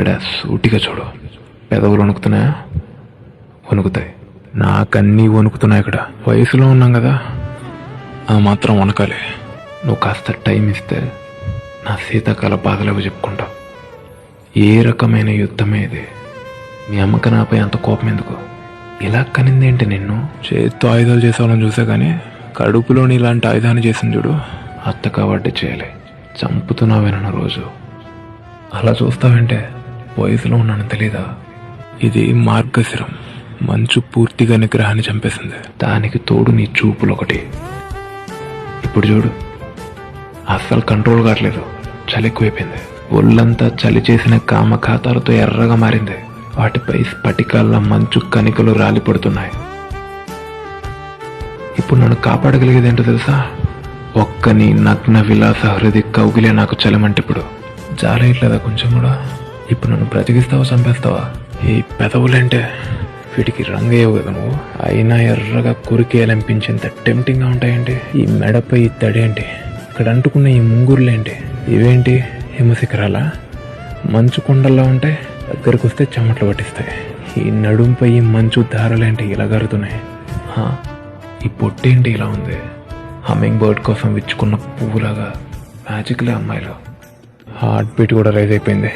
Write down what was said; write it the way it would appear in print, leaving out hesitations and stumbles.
ఇక్కడ సూటిగా చూడు. పెదవులు వణుకుతున్నాయా? వణుకుతాయి. నాకన్నీ వణుకుతున్నాయి. ఇక్కడ వయసులో ఉన్నాం కదా, ఆ మాత్రం వణకాలి. నువ్వు కాస్త టైం ఇస్తే నా శీతాకాల బాధలేవో చెప్పుకుంటావు. ఏ రకమైన యుద్ధమే ఇది? మీ అమ్మక నాపై అంత కోపం ఎందుకు? ఇలా కనిందేంటి నిన్ను? చేత్తో ఆయుధాలు చేసేవాళ్ళని చూసా కానీ కడుపులోని ఇలాంటి ఆయుధాన్ని చేసింది చూడు, అత్త కాబట్టి చేయలే. చంపుతున్నావేనన్న రోజు అలా చూస్తావంటే వయసులో ఉన్నాను తెలీదా? ఇది మార్గశిరం, మంచు పూర్తిగా నిగ్రహాన్ని చంపేసింది. దానికి తోడు నీ చూపులు ఒకటి. ఇప్పుడు చూడు, అస్సలు కంట్రోల్ కావట్లేదు. చలి ఎక్కువైపోయింది. ఒళ్ళంతా చలి చేసిన కామ ఖాతాలతో ఎర్రగా మారింది. వాటిపై స్ఫటికాల మంచు కణికలు రాలిపడుతున్నాయి. ఇప్పుడు నన్ను కాపాడగలిగేదేంటో తెలుసా? ఒక్క నీ నగ్న విలాస హృది కౌగిలే నాకు చలమంటే. ఇప్పుడు జాలేయట్లేదా కొంచెం కూడా? ఇప్పుడు నన్ను బ్రతికిస్తావా చంపేస్తావా? ఈ పెదవులంటే వీటికి రంగయ్యవు కదా నువ్వు. అయినా ఎర్రగా కురికేయాలనిపించేంత టెంప్టింగ్గా ఉంటాయండి. ఈ మెడపై ఈ తడేంటి, ఇక్కడ అంటుకున్న ఈ ముంగురులేంటి, ఇవేంటి హిమశిఖరాలా? మంచు కొండల్లో ఉంటాయి, దగ్గరకు వస్తే చెమటలు పట్టిస్తాయి. ఈ నడుంపై ఈ మంచు ధారలేంటి ఇలా గారుతున్నాయి? ఈ పొట్టేంటి ఇలా ఉంది? హమ్మింగ్ బర్డ్ కోసం విచ్చుకున్న పువ్వులాగా మ్యాజిక్లే అమ్మాయిలో. హార్ట్ బీట్ కూడా రైజ్ అయిపోయింది.